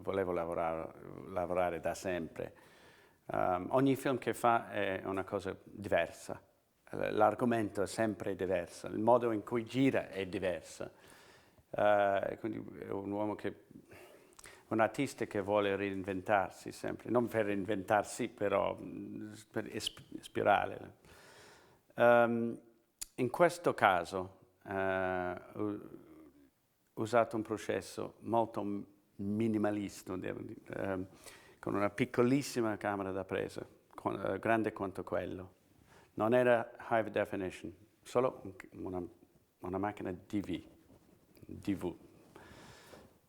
volevo lavorare da sempre. Ogni film che fa è una cosa diversa, l'argomento è sempre diverso, il modo in cui gira è diverso. Quindi è un artista che vuole reinventarsi sempre, non per reinventarsi, però per ispirare. In questo caso ho usato un processo molto minimalista, con una piccolissima camera da presa, grande quanto quello. Non era high definition, solo una macchina DV.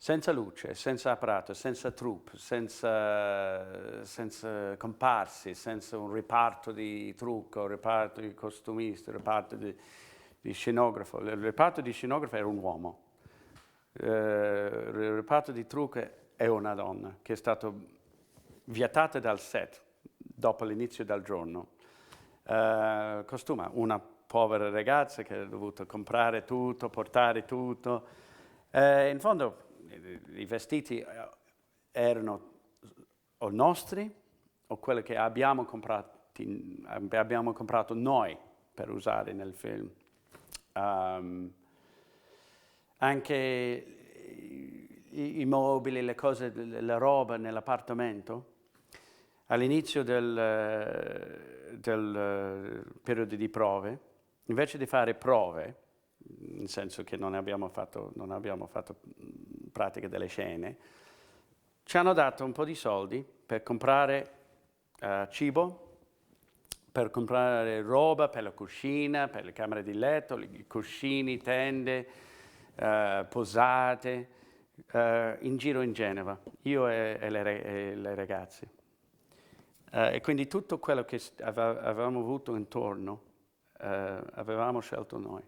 Senza luce, senza apparato, senza troupe, senza comparsi, senza un reparto di trucco, un reparto di costumisti, un reparto di scenografo. Il reparto di scenografo era un uomo. Il reparto di trucco è una donna che è stata vietata dal set dopo l'inizio del giorno. Costuma una povera ragazza che ha dovuto comprare tutto, portare tutto. In fondo i vestiti erano o nostri o quelli che abbiamo comprato noi per usare nel film. Anche i mobili, le cose, la roba nell'appartamento. All'inizio del periodo di prove, invece di fare prove, nel senso che non abbiamo fatto pratica delle scene, ci hanno dato un po' di soldi per comprare cibo, per comprare roba per la cucina, per le camere di letto, i cuscini, tende, posate, in giro in Genova, io e le ragazze. E quindi tutto quello che avevamo avuto intorno avevamo scelto noi.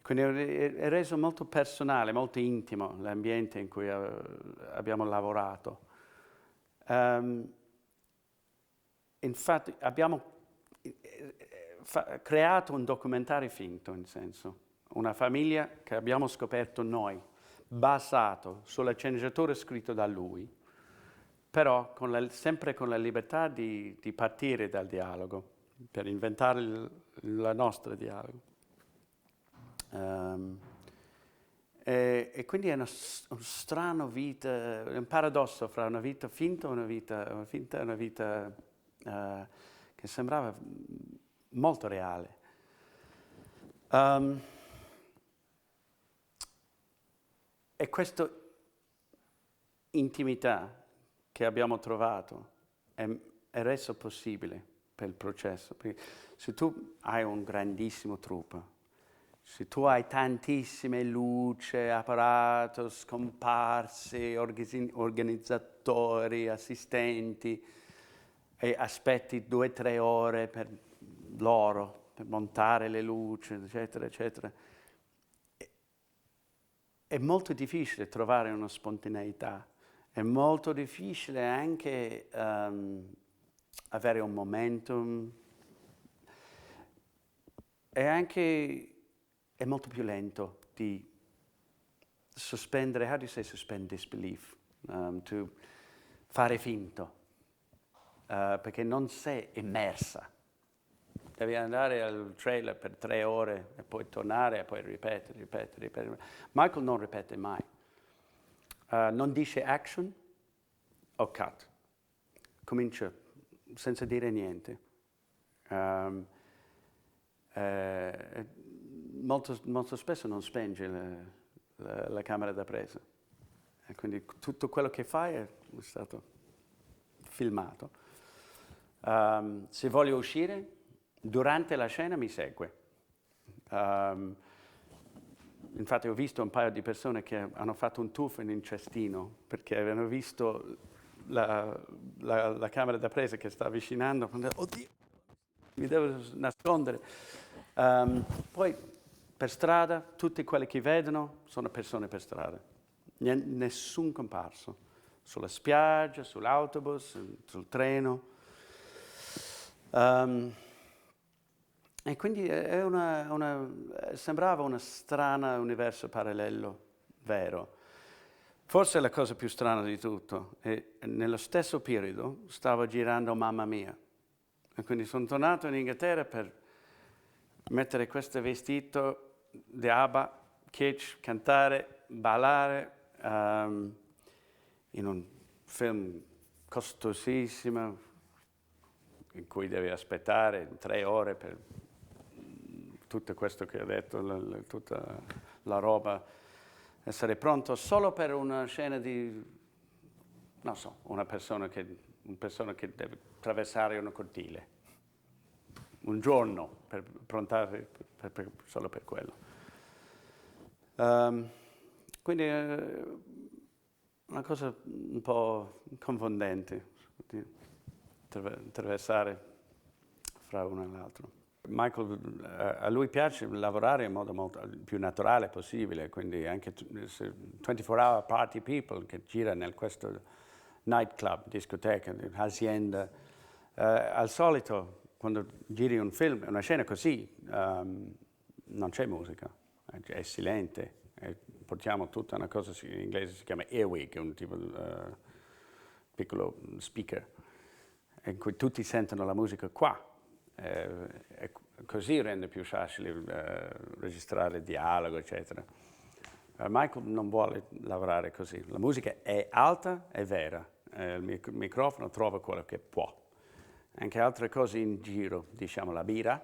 Quindi è reso molto personale, molto intimo l'ambiente in cui abbiamo lavorato. Infatti abbiamo creato un documentario finto, in senso, una famiglia che abbiamo scoperto noi, basato sulla sceneggiatura scritta da lui, però sempre con la libertà di partire dal dialogo, per inventare il nostro dialogo. E quindi è una strana vita, un paradosso fra una vita finta e una vita che sembrava molto reale. E questa intimità che abbiamo trovato è reso possibile per il processo. Perché se tu hai un grandissimo troupe, se tu hai tantissime luci, apparato, scomparsi, organizzatori, assistenti, e aspetti 2 o 3 ore per loro, per montare le luci, eccetera, eccetera, è molto difficile trovare una spontaneità. È molto difficile anche avere un momentum. È molto più lento di sospendere, how do you say suspend disbelief? To fare finto, perché non sei immersa. Devi andare al trailer per 3 ore e poi tornare e poi ripetere. Michael non ripete mai. Non dice action o cut. Comincia senza dire niente. Molto spesso non spenge la camera da presa. E quindi tutto quello che fai è stato filmato. Se voglio uscire, durante la scena mi segue. Infatti ho visto un paio di persone che hanno fatto un tuffo in un cestino perché avevano visto la camera da presa che sta avvicinando. Oddio, mi devo nascondere. Poi per strada, tutti quelli che vedono sono persone per strada. Nessun comparso. Sulla spiaggia, sull'autobus, sul treno. E quindi sembrava una strana universo parallelo, vero. Forse la cosa più strana di tutto è nello stesso periodo stavo girando Mamma Mia. E quindi sono tornato in Inghilterra per mettere questo vestito di ABBA, kitsch, cantare, ballare in un film costosissimo in cui devi aspettare 3 ore per tutto questo che ho detto, tutta la roba, essere pronto solo per una scena di, non so, una persona che deve attraversare un cortile. Un giorno per prontare solo per quello. Quindi è una cosa un po' confondente attraversare fra uno e l'altro. Michael, a lui piace lavorare in modo molto più naturale possibile, quindi anche 24-hour party people che gira nel questo nightclub, discoteca, azienda. Al solito, quando giri un film, una scena così, non c'è musica, è silente. Portiamo tutta una cosa, in inglese si chiama earwig, un tipo di piccolo speaker, in cui tutti sentono la musica qua. E così rende più facile registrare il dialogo, eccetera. Michael non vuole lavorare così. La musica è alta e vera. Il microfono trova quello che può. Anche altre cose in giro, diciamo la birra,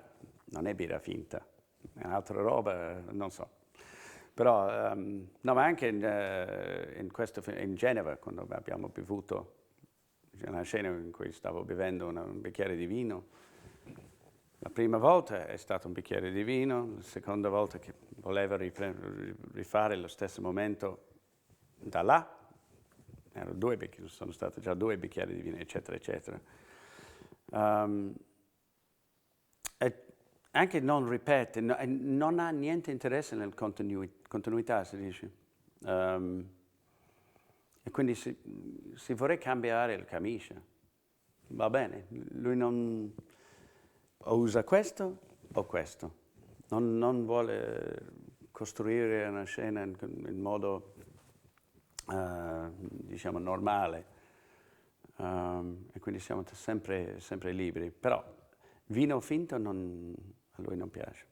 non è birra finta, è un'altra roba, non so. Però, no, ma anche in Genova, quando abbiamo bevuto, c'è una scena in cui stavo bevendo un bicchiere di vino. La prima volta è stato un bicchiere di vino, la seconda volta che volevo rifare lo stesso momento da là, sono stati già 2 bicchieri di vino, eccetera, eccetera. E anche non ripete, non ha niente interesse nel continuità, si dice. E quindi si vorrebbe cambiare il camicia. Va bene, lui non o usa questo o questo. Non vuole costruire una scena in modo, diciamo, normale. E quindi siamo sempre liberi. Però vino finto a lui non piace.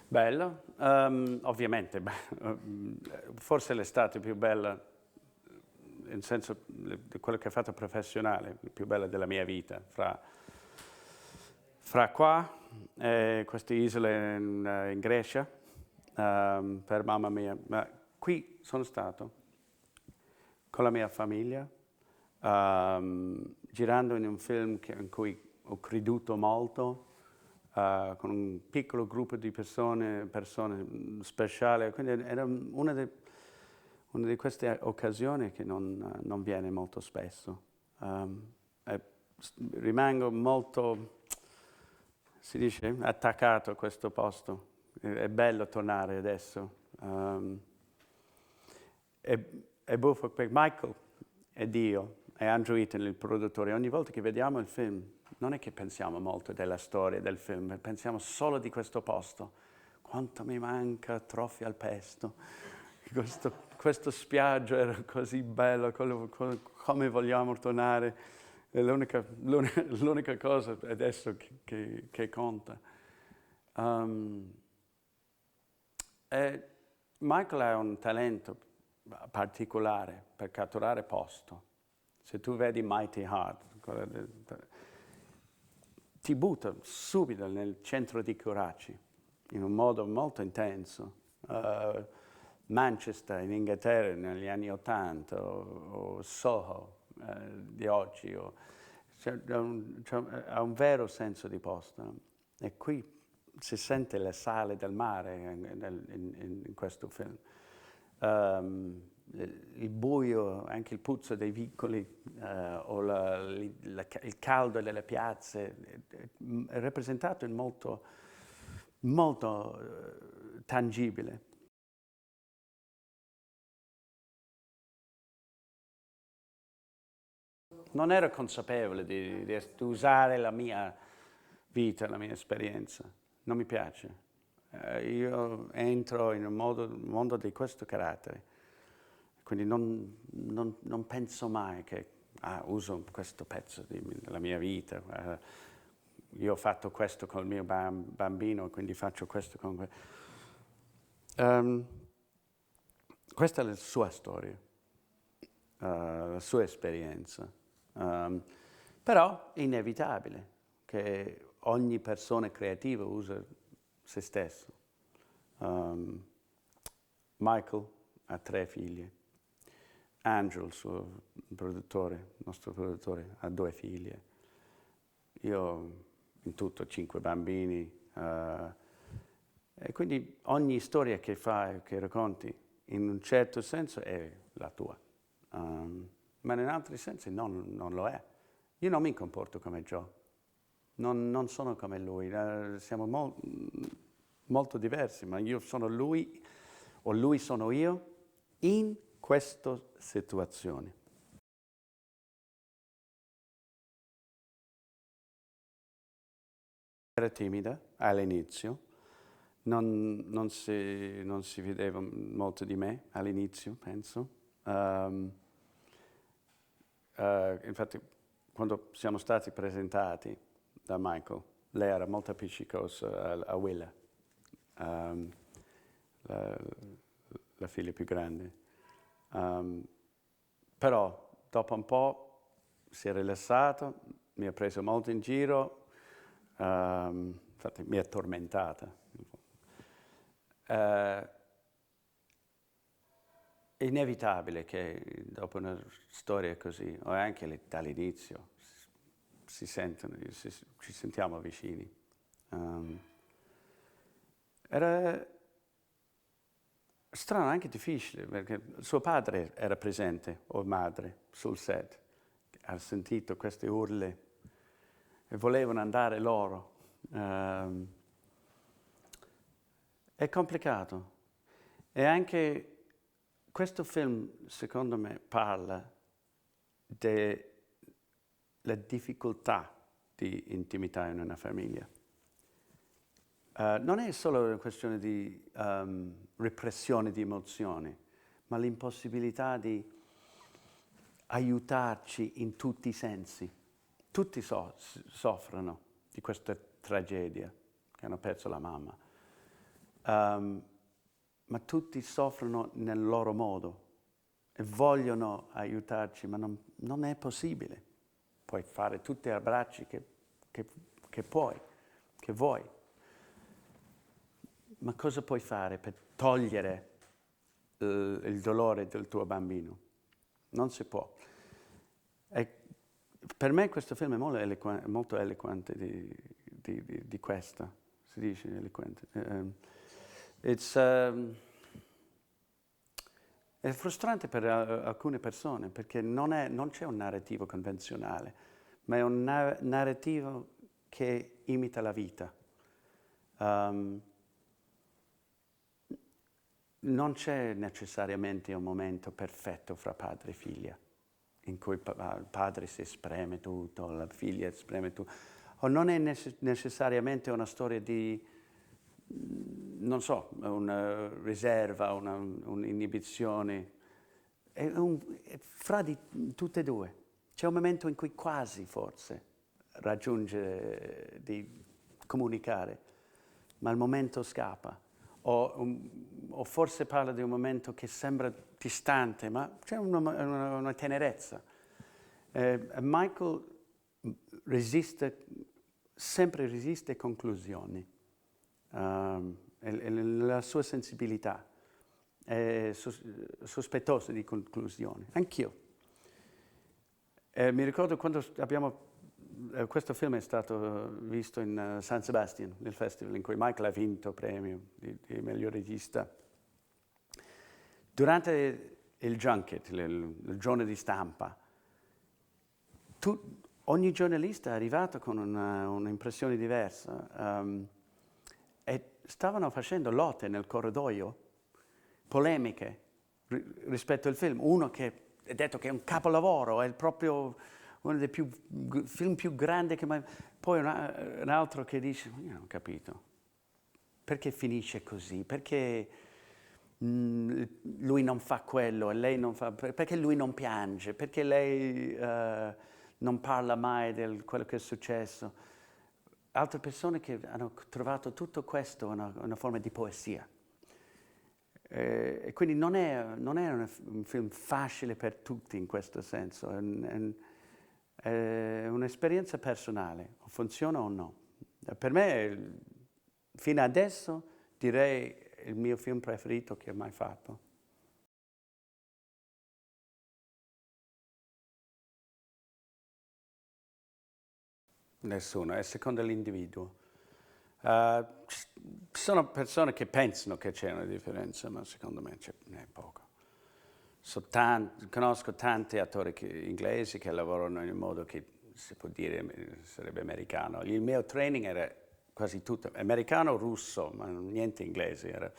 Bello, ovviamente, forse l'estate più bella, nel senso di quello che ho fatto professionale, la più bella della mia vita, fra qua e queste isole in Grecia, per Mamma Mia. Ma qui sono stato con la mia famiglia, girando in un film in cui ho creduto molto, con un piccolo gruppo di persone speciali. Quindi era una di queste occasioni che non viene molto spesso. Rimango molto, si dice, attaccato a questo posto. È bello tornare adesso. È buffo per Michael ed io e Andrew Eaton, il produttore. Ogni volta che vediamo il film, non è che pensiamo molto della storia del film, pensiamo solo di questo posto. Quanto mi manca Troffi al pesto. Questo spiaggia era così bello, come vogliamo tornare. È l'unica cosa adesso che conta. E Michael ha un talento particolare per catturare posto. Se tu vedi Mighty Heart, ti butta subito nel centro di Karachi, in un modo molto intenso. Manchester in Inghilterra negli anni '80 o Soho di oggi, ha un vero senso di posto. E qui si sente le sale del mare in questo film. Il buio, anche il puzzo dei vicoli o il caldo delle piazze è rappresentato in molto tangibile. Non ero consapevole di usare la mia vita, la mia esperienza. non mi piace. Io entro in un mondo di questo carattere, quindi non penso mai che uso questo pezzo della mia vita. Io ho fatto questo col mio bambino, quindi faccio questo con... Questa è la sua storia, la sua esperienza. Però è inevitabile che ogni persona creativa usa se stesso. Michael ha 3 figlie. Angel, il nostro produttore, ha 2 figlie. Io in tutto 5 bambini. E quindi ogni storia che fai, che racconti, in un certo senso è la tua. Ma in altri sensi non lo è. Io non mi comporto come Joe. Non sono come lui. Siamo molto diversi, ma io sono lui o lui sono io in questa situazione. Era timida all'inizio, non si vedeva molto di me all'inizio, penso. Infatti, quando siamo stati presentati da Michael, lei era molto appiccicosa a Willa, la figlia più grande. Però dopo un po' si è rilassato, mi ha preso molto in giro, infatti mi ha tormentata. È inevitabile che dopo una storia così, o anche dall'inizio, ci sentiamo vicini. Era strano, anche difficile, perché suo padre era presente, o madre, sul set. Ha sentito queste urle e volevano andare loro. È complicato. E anche questo film, secondo me, parla della difficoltà di intimità in una famiglia. Non è solo una questione di repressione di emozioni, ma l'impossibilità di aiutarci in tutti i sensi. Tutti soffrono di questa tragedia, che hanno perso la mamma. Ma tutti soffrono nel loro modo e vogliono aiutarci, ma non è possibile. Puoi fare tutti gli abbracci che puoi, che vuoi. Ma cosa puoi fare per togliere il dolore del tuo bambino? Non si può. E per me questo film è molto eloquente di questa, si dice eloquente. È frustrante per alcune persone perché non c'è un narrativo convenzionale, ma è un narrativo che imita la vita. Non c'è necessariamente un momento perfetto fra padre e figlia, in cui il padre si esprime tutto, la figlia esprime tutto. O non è necessariamente una storia di, non so, una riserva, un'inibizione. È fra di tutte e due. C'è un momento in cui quasi, forse, raggiunge di comunicare, ma il momento scappa. O forse parla di un momento che sembra distante, ma c'è una tenerezza. Michael sempre resiste conclusioni. La sua sensibilità è sospettosa di conclusioni. Anch'io. Mi ricordo quando questo film è stato visto in San Sebastian, nel festival in cui Michael ha vinto il premio di miglior regista. Durante il junket, il giorno di stampa, ogni giornalista è arrivato con un'impressione diversa e stavano facendo lotte nel corridoio, polemiche rispetto al film. Uno che ha detto che è un capolavoro, è proprio uno dei film più grandi che mai... Poi un altro che dice, io non ho capito, perché finisce così? Perché lui non fa quello e lei non fa... Perché lui non piange? Perché lei non parla mai di quello che è successo? Altre persone che hanno trovato tutto questo una forma di poesia. E quindi non è un film facile per tutti in questo senso, è un'esperienza personale, funziona o no. Per me, fino adesso, direi il mio film preferito che ho mai fatto. Nessuno, è secondo l'individuo. Ci sono persone che pensano che c'è una differenza, ma secondo me ne è poco. Conosco tanti attori inglesi che lavorano in un modo che si può dire sarebbe americano. Il mio training era quasi tutto americano, russo, ma niente inglese. Era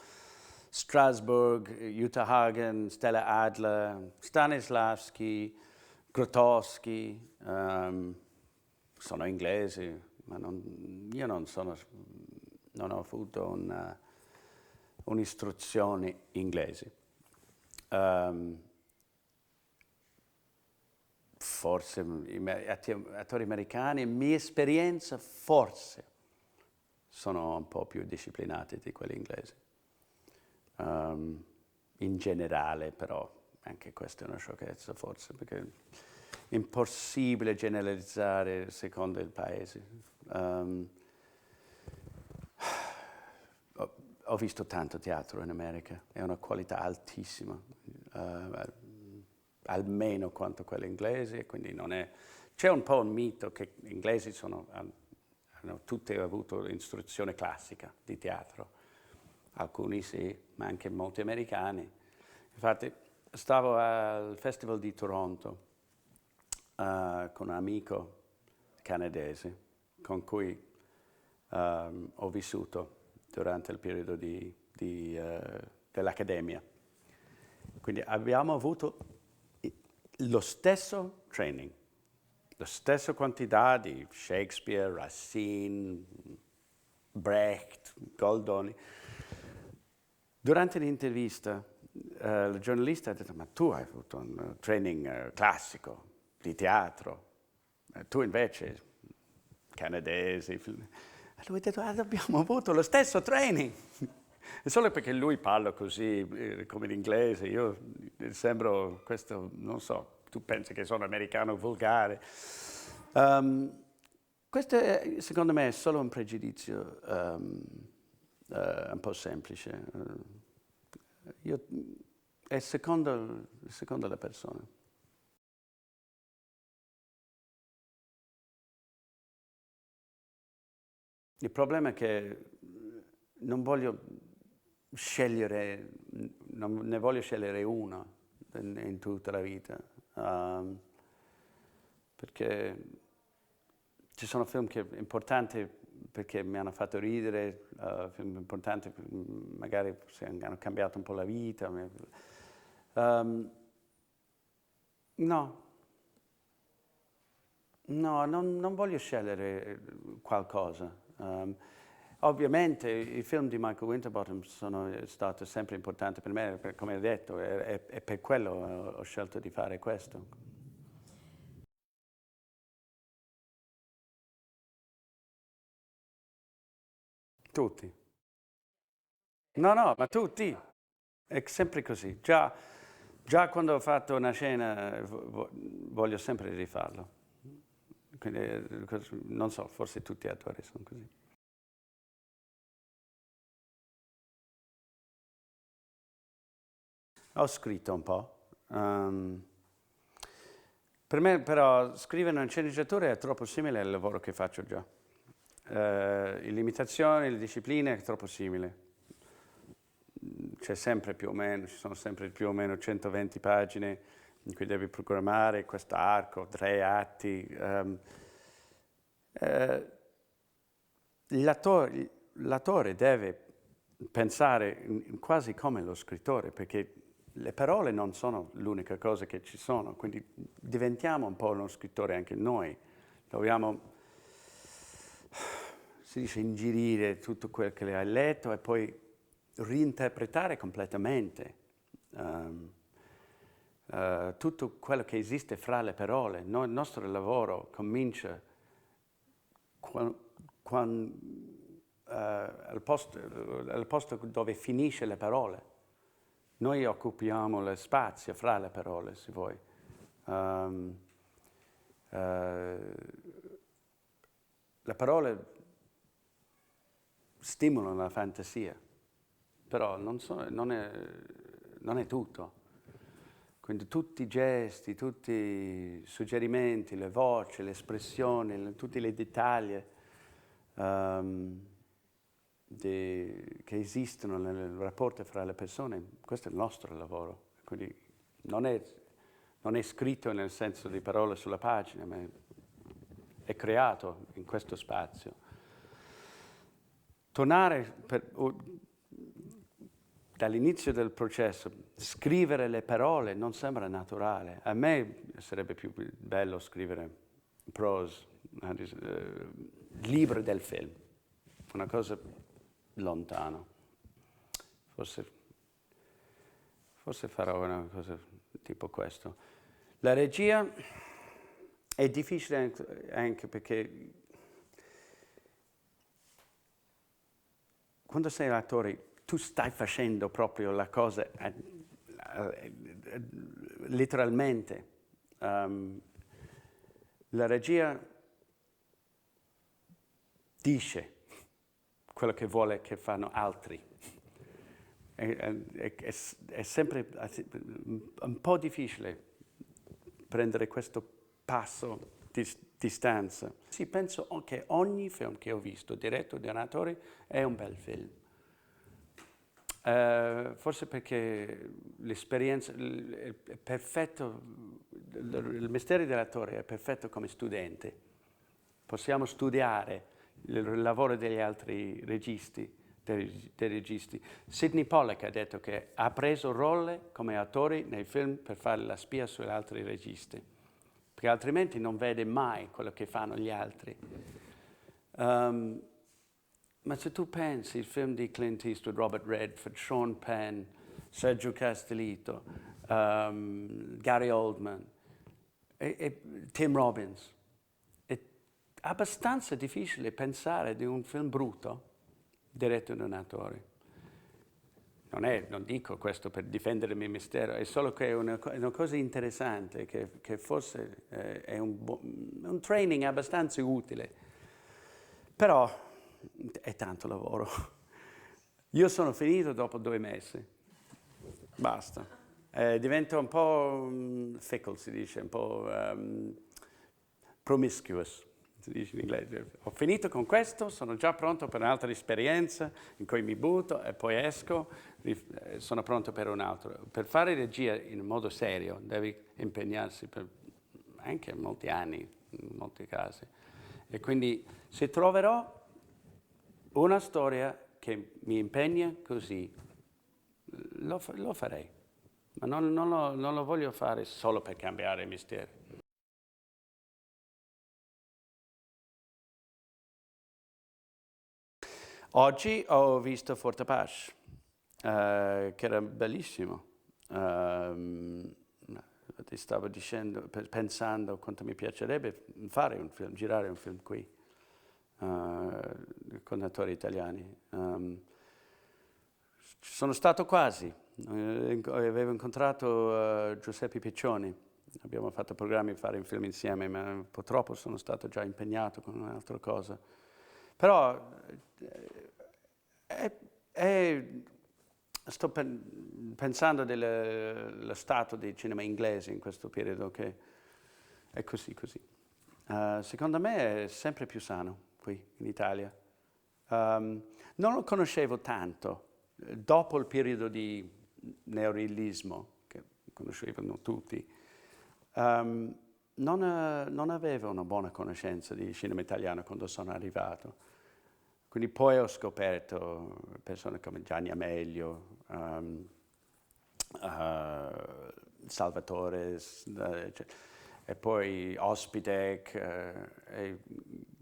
Strasbourg, Jutta Hagen, Stella Adler, Stanislavski, Grotowski. Sono inglesi, ma io non ho avuto un'istruzione inglese. Forse i attori americani, in mia esperienza, forse sono un po' più disciplinati di quelli inglesi. In generale, però, anche questa è una sciocchezza, forse, perché è impossibile generalizzare secondo il paese. Ho visto tanto teatro in America, è una qualità altissima, almeno quanto quella inglese, quindi non è... C'è un po' un mito che gli inglesi hanno tutti avuto istruzione classica di teatro, alcuni sì, ma anche molti americani. Infatti stavo al Festival di Toronto con un amico canadese con cui ho vissuto durante il periodo dell'accademia. Quindi abbiamo avuto lo stesso training, la stessa quantità di Shakespeare, Racine, Brecht, Goldoni. Durante l'intervista il giornalista ha detto: ma tu hai avuto un training classico di teatro, tu invece canadese. E lui ha detto: abbiamo avuto lo stesso training. È solo perché lui parla così, come l'inglese, io sembro questo, non so, tu pensi che sono americano volgare. Questo secondo me è solo un pregiudizio un po' semplice. È secondo la persona. Il problema è che non voglio scegliere, non ne voglio scegliere uno in tutta la vita, perché ci sono film importanti perché mi hanno fatto ridere, film importanti magari hanno cambiato un po' la vita. No, non voglio scegliere qualcosa. Ovviamente i film di Michael Winterbottom sono stati sempre importanti per me, come ho detto, e per quello ho scelto di fare questo. Tutti. No, ma tutti. È sempre così. Già quando ho fatto una scena voglio sempre rifarlo. Quindi, non so, forse tutti gli attori sono così. Ho scritto un po'. Per me però scrivere una sceneggiatura è troppo simile al lavoro che faccio già. Le limitazioni, le discipline è troppo simile. C'è sempre più o meno, ci sono sempre più o meno 120 pagine in cui devi programmare questo arco, 3 atti. L'attore deve pensare quasi come lo scrittore, perché le parole non sono l'unica cosa che ci sono, quindi diventiamo un po' uno scrittore anche noi. si dice, ingirire tutto quel che hai letto e poi reinterpretare completamente tutto quello che esiste fra le parole. Il nostro lavoro comincia al posto dove finisce le parole. Noi occupiamo lo spazio fra le parole, se vuoi. Le parole stimolano la fantasia, però non è tutto. Quindi tutti i gesti, tutti i suggerimenti, le voci, le espressioni, tutti i dettagli che esistono nel rapporto fra le persone, questo è il nostro lavoro. Quindi non è scritto nel senso di parole sulla pagina, ma è creato in questo spazio. Tornare dall'inizio del processo, scrivere le parole non sembra naturale. A me sarebbe più bello scrivere prose, libri del film, una cosa lontana. Forse farò una cosa tipo questo. La regia è difficile anche perché quando sei attore tu stai facendo proprio la cosa letteralmente. La regia dice quello che vuole che fanno altri. È sempre un po' difficile prendere questo passo di distanza. Sì, penso che ogni film che ho visto, diretto da un attore, è un bel film. Forse perché l'esperienza è perfetto, il mestiere dell'attore è perfetto come studente. Possiamo studiare il lavoro degli altri registi, dei registi. Sidney Pollack ha detto che ha preso ruoli come attori nei film per fare la spia sugli altri registi, perché altrimenti non vede mai quello che fanno gli altri. Ma se tu pensi, il film di Clint Eastwood, Robert Redford, Sean Penn, Sergio Castellitto, Gary Oldman, e Tim Robbins, è abbastanza difficile pensare di un film brutto diretto da un attore. Non dico questo per difendere il mio mistero, è solo che è una cosa interessante, che forse è un training abbastanza utile. Però è tanto lavoro. Io sono finito dopo 2 mesi. Basta. Divento un po' fickle, si dice, un po' promiscuous, si dice in inglese. Ho finito con questo, sono già pronto per un'altra esperienza in cui mi butto e poi esco, sono pronto per un altro. Per fare regia in modo serio devi impegnarsi per anche molti anni, in molti casi. E quindi se troverò una storia che mi impegna così, lo farei, ma non lo voglio fare solo per cambiare il mestiere. Oggi ho visto Fort Apache, che era bellissimo. Ti stavo dicendo, pensando quanto mi piacerebbe fare un film, girare un film qui. Con attori italiani. Sono stato quasi, avevo incontrato Giuseppe Piccioni, abbiamo fatto programmi per fare un film insieme, ma purtroppo sono stato già impegnato con un'altra cosa. Però sto pensando dello stato del cinema inglese in questo periodo, che è così. Secondo me è sempre più sano qui in Italia. Non lo conoscevo tanto. Dopo il periodo di neorealismo, che conoscevano tutti, non avevo una buona conoscenza di cinema italiano quando sono arrivato. Quindi poi ho scoperto persone come Gianni Amelio, Salvatore, e poi Ospitec,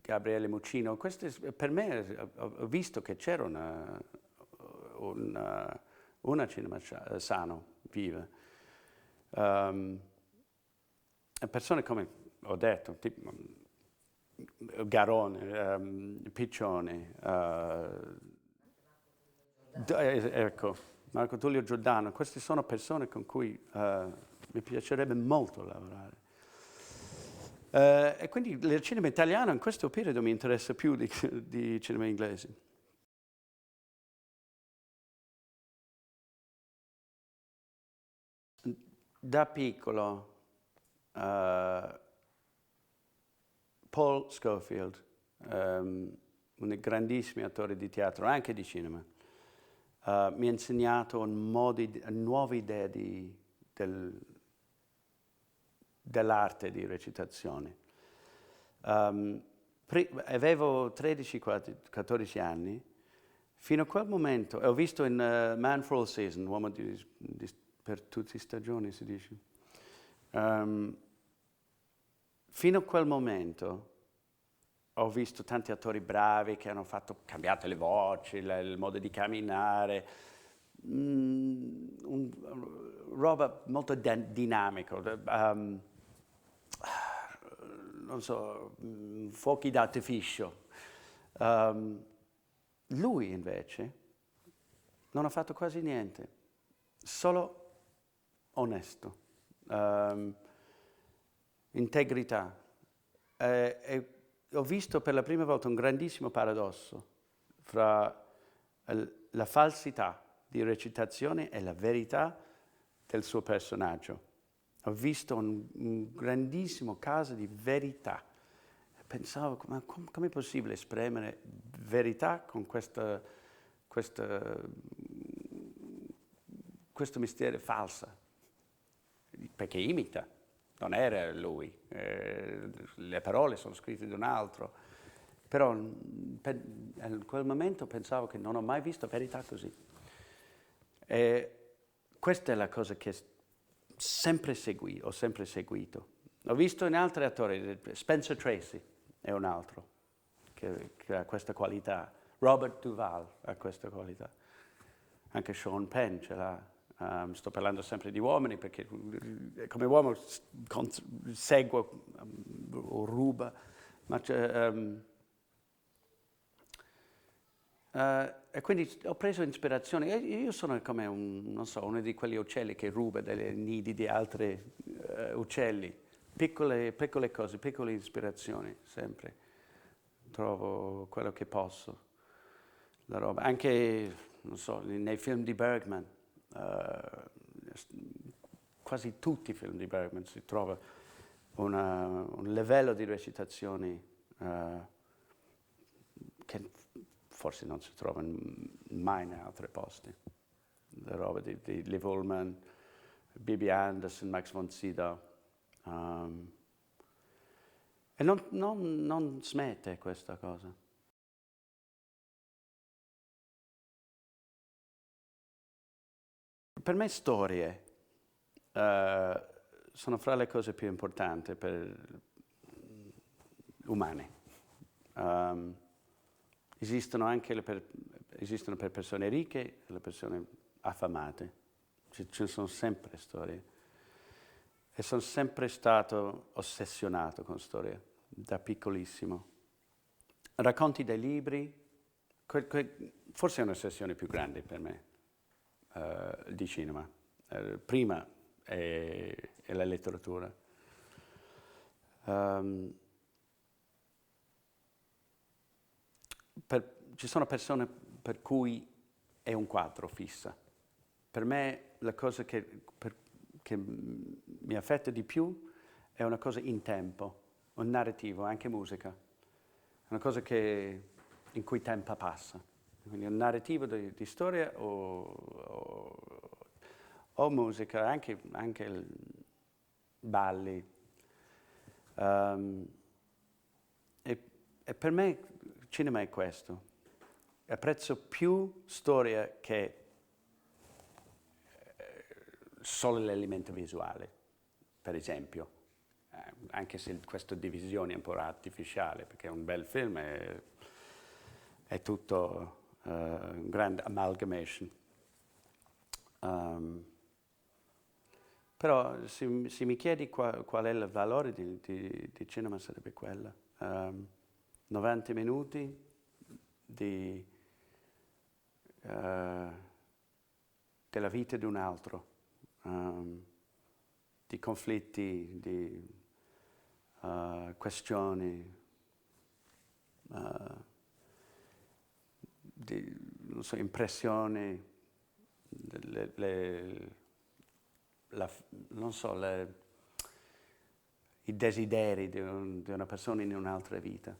Gabriele Muccino. Per me ho visto che c'era una cinema sano, viva. Persone come ho detto, tipo Garone, Piccioni, ecco, Marco Tullio Giordano, queste sono persone con cui mi piacerebbe molto lavorare. E quindi il cinema italiano in questo periodo mi interessa più di cinema inglese. Da piccolo Paul Scofield, un grandissimo attore di teatro, anche di cinema, mi ha insegnato nuove idee dell'arte di recitazione. Avevo 13-14 anni, fino a quel momento, ho visto in Man for All Seasons, uomo per tutte le stagioni si dice. Fino a quel momento ho visto tanti attori bravi che hanno cambiato le voci, il modo di camminare, roba molto dinamica, non so, fuochi d'artificio. Lui invece non ha fatto quasi niente, solo onesto, integrità. E ho visto per la prima volta un grandissimo paradosso fra la falsità di recitazione e la verità del suo personaggio. Ho visto un grandissimo caso di verità. Pensavo, ma com'è possibile esprimere verità con questo mestiere falsa? Perché imita, non era lui, le parole sono scritte di un altro, però in quel momento pensavo che non ho mai visto verità così. E questa è la cosa che ho sempre seguito. Ho visto in altri attori, Spencer Tracy è un altro che ha questa qualità, Robert Duvall ha questa qualità, anche Sean Penn ce l'ha. Sto parlando sempre di uomini perché come uomo seguo o ruba, ma e quindi ho preso ispirazione. Io sono come non so, uno di quegli uccelli che ruba dai nidi di altri uccelli. Piccole cose, piccole ispirazioni, sempre. Trovo quello che posso, la roba. Anche, non so, nei film di Bergman. Quasi tutti i film di Bergman si trova un livello di recitazioni che forse non si trova mai in altri posti. La roba di Liv Ullmann, Bibi Andersson, Max von Sydow. E non smette questa cosa. Per me storie sono fra le cose più importanti umane. Esistono per persone ricche e le persone affamate. Ci sono sempre storie. E sono sempre stato ossessionato con storie, da piccolissimo. Racconti dei libri, forse è un'ossessione più grande per me. Di cinema. Prima è la letteratura. Ci sono persone per cui è un quadro fissa. Per me la cosa che mi affetta di più è una cosa in tempo, un narrativo, anche musica. Una cosa in cui tempo passa. Quindi un narrativo di storia o musica, anche balli. E per me il cinema è questo. Apprezzo più storia che solo l'elemento visuale, per esempio. anche se questa divisione è un po' artificiale, perché un bel film è tutto un grande amalgamation. Però se mi chiedi qual è il valore di cinema sarebbe quello. 90 minuti della vita di un altro, di conflitti, di questioni, di non so, impressioni, non so, i desideri di una persona in un'altra vita.